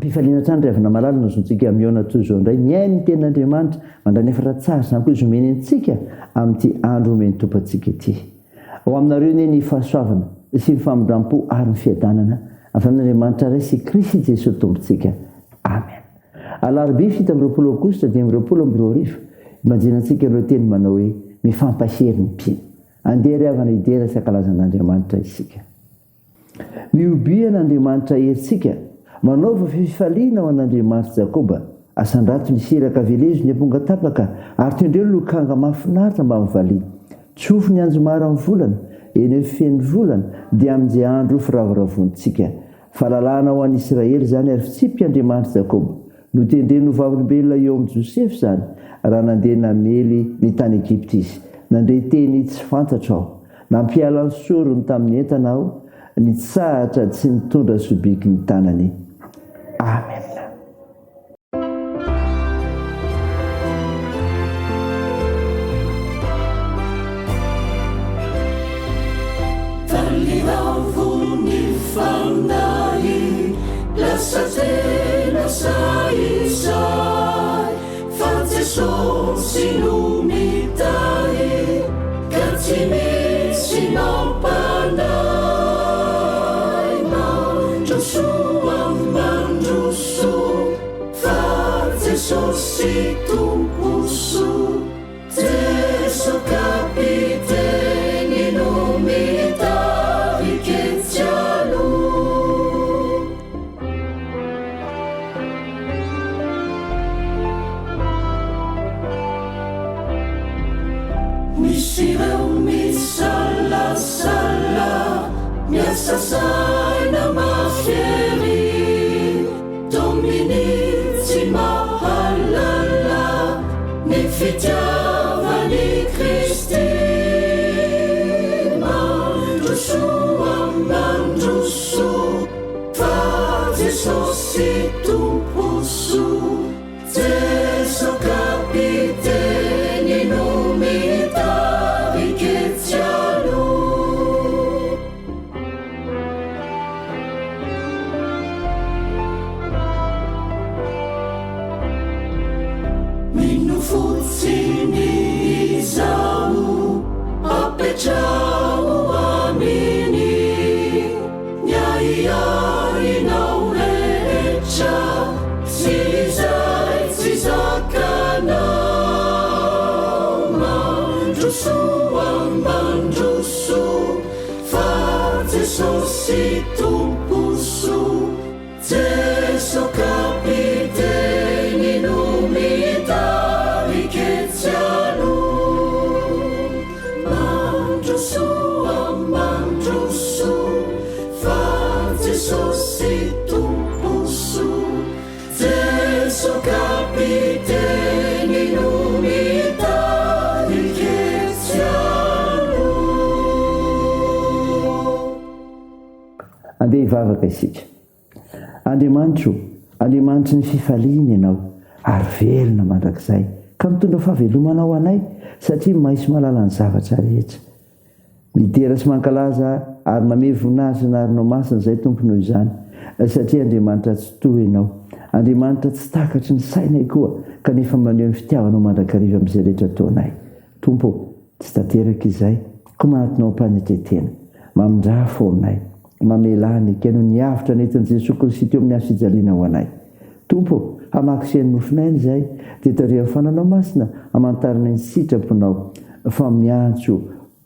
mpifaliana trany ravina malala nazontsika miona toy izao indray miainy ny tenin'andriamanitra mandranefatra tsara zany koa izy omeny antsika amin'ity andro omeny tompontsika ity. Ao aminareo ne ny fahasoavana sy ny famindram-po ary ny fiadanana avy amin'Andriamanitra ray sy Kristy Jesosy tompontsika. Amen. Alarobia 7 Aogositra 2022 imanjenantsika ireo teny manao hoe mifampahery ny mpino. Andeha ry havana idera sy ankalazan'Andriamanitra isika. Miobia n'Andriamanitra herintsika, manaova fifaliana ho an'Andriamanitra Jakoba, asandrato ny siraka velezo ny amponga tapaka, ary tendreo lokanga mahafinaritra mba mivalia. Tsofo ny anjomara amin'ny volana, eny feno volana, dia amin'izay andro firavoravontsika. Fahalalana ho an'i Israely zany ary fitsipika Andriamanitra Jakoba. Notendreny ho vavolombelona eo amin'ny Josefy zany, raha nandeha namely ny tany Egypta izy. Nandray teny tsy fantatra aho, nampiala ny sorony tamin'ny entana aho, nitsahatra tsy nitondra sobiky ny tanany. Amen. Taliravony fandai, lasatena saisai, fa Jesosy no mitai, ka tsy misy mampandai, mandrosoa mandroso, fa Jesosy tomposo, Jeso kapiteny no mitai ketsialo. Misy ireo misalasala, miasa saina mahery, dominy tsy mahalala ny fitiavany Kristy. Mandrosoa mandroso, fa Jesosy tomposo, Jeso kapiteny no mitai ketsialo. Mino fotsiny izao, apetrao aminy, nyaiainao rehetra, tsy izay tsy zakanao. Mandrosoa mandroso, fa Jesosy tomposo, Jeso kapiteny no mitai ketsialo. Mandrosoa mandroso, fa Jesosy tomposo, Jeso kapiteny no mitai ketsialo. Andeha hivavaka isika. Andriamanitro ny fifaliana ianao, ary velona mandrakizay, ka mitondra fahavelomana ho anay, satria mahay sy mahalala ny zavatra rehetra. Midera sy mankalaza ary manome voninahitra ny arinao masina izay tompo noho izany, satria Andriamanitra tsy toy ianao. Andriamanitra tsy takatry ny sainay koa, kanefa maneho ny fitiavanao mandrakariva amin'izay rehetra ataonay. Tompo, tsy tanteraka izay, koa manatinao ampanetretena, mamindra foanay, mamelany keno ny avitra nentin'i Jesosy Kristy teo amin'ny afijaliana ho anay. Tompo, hamakisen'ny nofinainy izay, dia tarehan'ny fananao masina, hamantarana ny sitraponao, fa miantso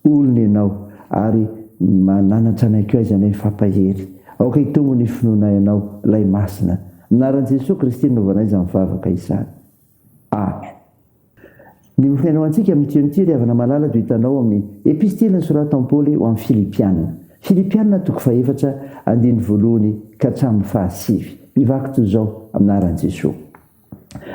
olona ianao, ary mananatra anay koa izanay mifampahery. Aoka hitongo ny finoana ianao, lay masina. Minaran'i Jesosy Kristy novanay izany mivavaka izany. Amen. Ny mofinainao antsika mitionity ry havana malala dia hitanao amin'ny epistily nosoratan'i Paoly ho amin'ny Filipianina. Filipianina 4:1 ka hatramin'ny 7. Mivaky toy izao aminaran'i Jesosy.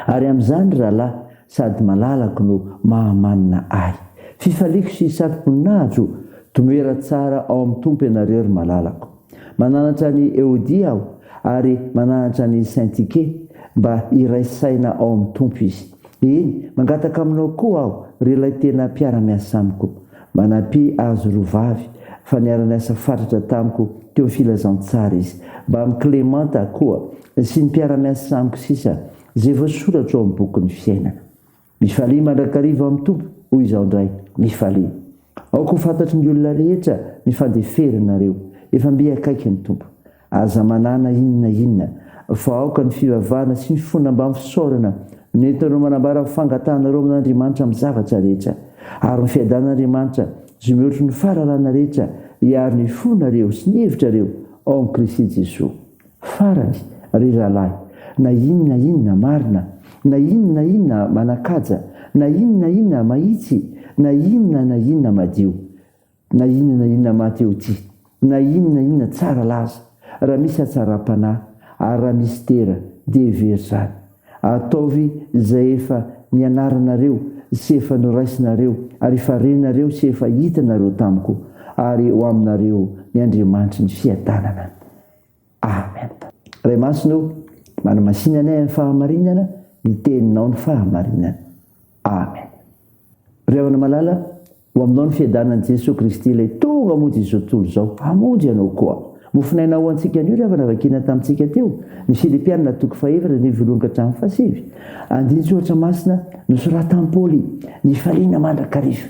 Ary amin'izany rahalahy sady malalako no mahamanina ahy. Fifaliako sy sarom-poninahitro tomoera tsara ao amin'ny tompo ianareo ry malalako. Mananatra ny Eodia aho ary mananatra ny Saintike mba iraisaina ao amin'ny tompo izy. Eny, mangataka aminao koa aho ry ilay tena mpiara-miasa amiko. Manampy azo rovavy fa niara-niasa fatratra tamiko teo filazantsara izy. Mba amin'ny Clémenta koa sy ny mpiara-miasa samiko sisa zay voasoratra ao amin'ny bokyny fiainana. Mifalia mandrakariva amin'ny tompo hoy izao indray, mifalia. Aoko fantatry ny olona rehetra ny fandeferinareo, efa mbe akaiky ny tompo. Aza manana inona fa aoka ny fivavahana sy ny fonambany fisaorana nentinareo manambara fangatanareo amin'Andriamanitra amin'ny zavatra rehetra, ary ny fiadan'Andriamanitra zay mihoatry ny fahalalana rehetra hiary ny fonareo sy ny hevitrareo ao amin'ny Kristy Jesosy. Farany ry ralahy, na inona marina, na inona manakaja, na inona mahitsy, na inona madio, na inona mateoty, na inona tsara laza, raha misy atsara-panahy ary raha misy tera dia very zany. Ataovy izay efa nianaranareo sy efa noraisinareo ary efa renareo sy efa hitanareo tamiko, ary ho aminareo ny Andriamanitra ny fiadanana. Amen. Ray masonao manamasinanay amin'ny fahamarinana, ny teninao ny fahamarinana. Amen. Ry havana malala, ho aminao ny fiadanan'i Jesosy Kristy ilay tonga hamonjy izao tontolo izao, hamonjy ianao koa. Mofinaina ho antsika anio ry havana vakina tamintsika teo, ny Filipianina 4:7 ny voalohany hatramin'ny 7. Andinitsy ohatra masina nosoratan'i Paoly, ny faliana mandrakariva,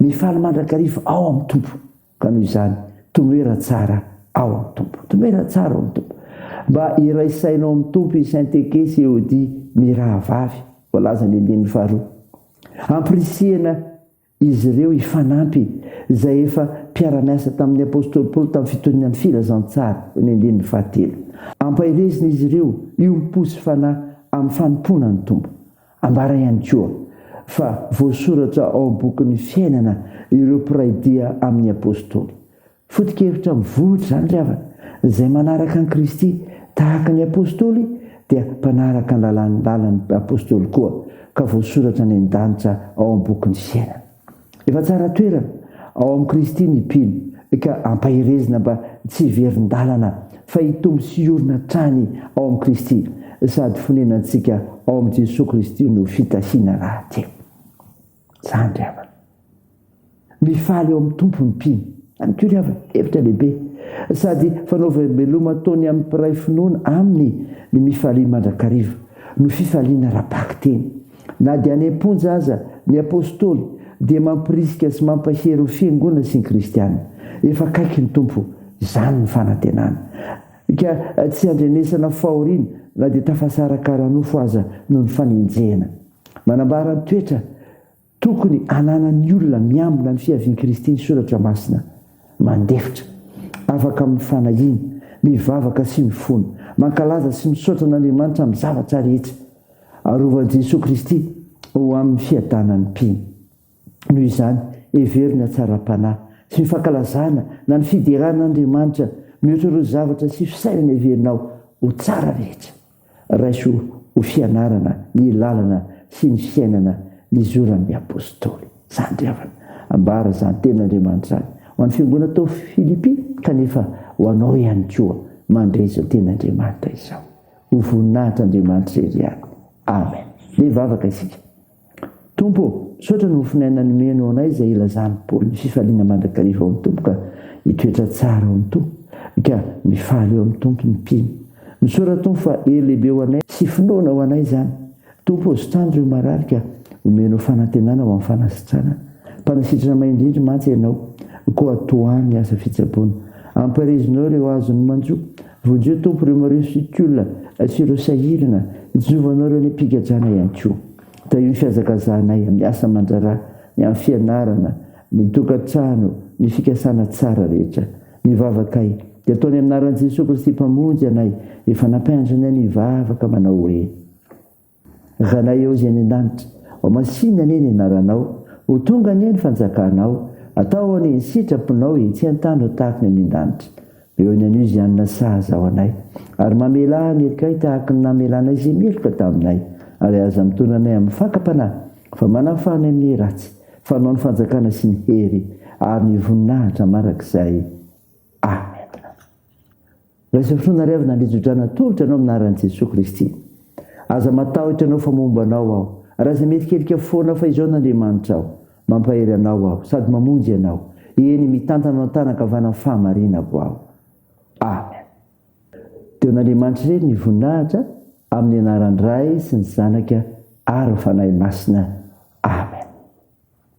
mifaly mandrakariva ao amin'ny tompo. Ka noho izany tomoera tsara ao amin'ny tompo, tomoera tsara ao amin'ny tompo. Mba iraisainao amin'ny tompo i Saint-Eke sy Eodia mirahavavy, voalaza ny andininy faharoa. Ampirisihana izy ireo ifanampy izay efa mpiara-miasa tamin'ny apôstôly Paoly tamin'ny fitonian'ny filazantsara ny andininy fahatelo. Ampahirezina izy ireo iompo-sy fanahy amin'ny fanompona ny tompo. Ambara ihany koa fa voasoratra ao amin'ny bokyny fiainana ireo piraidia amin'ny apôstôly. Foto-kevitra mivoatra zany ry havana, izay manaraka an'i Kristy tahaka ny apôstôly dia mpanaraka ny lalan'ny apôstôly koa, ka voasoratra ny an-danitra ao amin'ny bokyny fiainana. Efa tsara toerana ao amin'ny Kristy mipino, ka ampahirezina mba tsy verin-dalana fa hitombo sy hiorina trany ao amin'ny Kristy, sady fonenantsika ao amin'ny Jesosy Kristy no fitasiana rahateo. Zany ry havana. Mifaly ao amin'ny tompo ny mpino, any koa ry havana, hevitra lehibe, sady fanaova veloma taony amin'ny mpiray finoana aminy ny mifalia mandrakariva no fifaliana rapaky teny. Na dia any am-ponja aza ny apôstôly dia mampirisika sy mampahery ny fiangonana sy ny kristiana. Efa akaiky ny tompo, izany ny fanantenana. Ka tsy andrenesana fahoriana na dia tafasaraka ranofo aza no ny faninjehana. Manambara ny toetra tokony ananan'ny olona miambina ny fiavian'i Kristy ny soratra masina, mandefitra, afaka amin'ny fanahiny, mivavaka sy mifona, mankalaza sy misaotra an'Andriamanitra amin'ny zavatra rehetra, arovan'i Jesosy Kristy ho amin'ny fiadanan'ny mpino. Noho izany heverina tsara-panahy sy mifankalazana na ny fideran'Andriamanitra mihoatra ireo zavatra sy fisairana heverinao ho tsara rehetra. Raiso ho fianarana ny lalana sy ny fiainana nizoran'ny apôstôly. Zany ry havana, ambara zany ten'Andriamanitra zany ho an'ny fiangonana tao Filipi, kanefa ho anao ihany koa mandray izao ten'Andriamanitra izao. Ho voninahitra Andriamanitra iry ihany. Amen. Le vavaka isika. Tompo, sotra no finainany meno anay izay ilazany Paoly ny fifaliana mandrakariva ao amin'ny tompo, ka hitoetra tsara ao amin'ny tompo, ka mifaly ao amin'ny tompo ny mpino. Misoratompo fa hery lehibe ho anay sy finoana ho anay zany. Tompo, sotrany ireo marary ka omeno fanantenana ho amin'ny fanasitrana. Mpanasitrana maindrindry mantsy ianao, koa atoany ny asa fitsaboana. Amparizinao ireo azony manjo, vonjeo tompo ireo mareo sikolina sy ireo sahirana, ijovanao ireo ny mpigadrana ihany koa. Da io ny fiazakazanay amin'ny asa mandrara, ny amin'ny fianarana, ny tokantrano, ny fikasana tsara rehetra. Ny vavakay dia ataony aminaran'i Jesosy Kristy mpamonjy anay, efa nampiandrinay ny vavaka manao hoe: ranay eo izay any an-danitra, ao masinana eny anaranao, ho tonga anie ny fanjakanao, atao any ny sitraponao tsy an-tany ho tahaka ny an-danitra. Eo ny anio izy anona sahaza ao anay, ary mamela ny erikay tahaka ny namelanay izay meloka taminay, ary aza mitondra anay amin'ny fakapanahy, fa manafanay amin'ny ratsy, fanao ny fanjakana sy ny hery, ary ny voninahitra marak'izay. Amen. Raisa fotoana ry havana nandrijodrana tolotra anao aminaran'i Jesosy Kristy. Aza matahotra anao fa momba anao aho, raha izay mety kelika foana fa izao n'Andriamanitra aho, mampahery anao aho sady mamonjy anao, eny mitantana tanaka avana amin'ny fahamarinako aho. Amen. teo n'andriamanitra ireny ny voninahitra amin'ny anaran'ny ray sy ny zanaka ary ny fanahy masina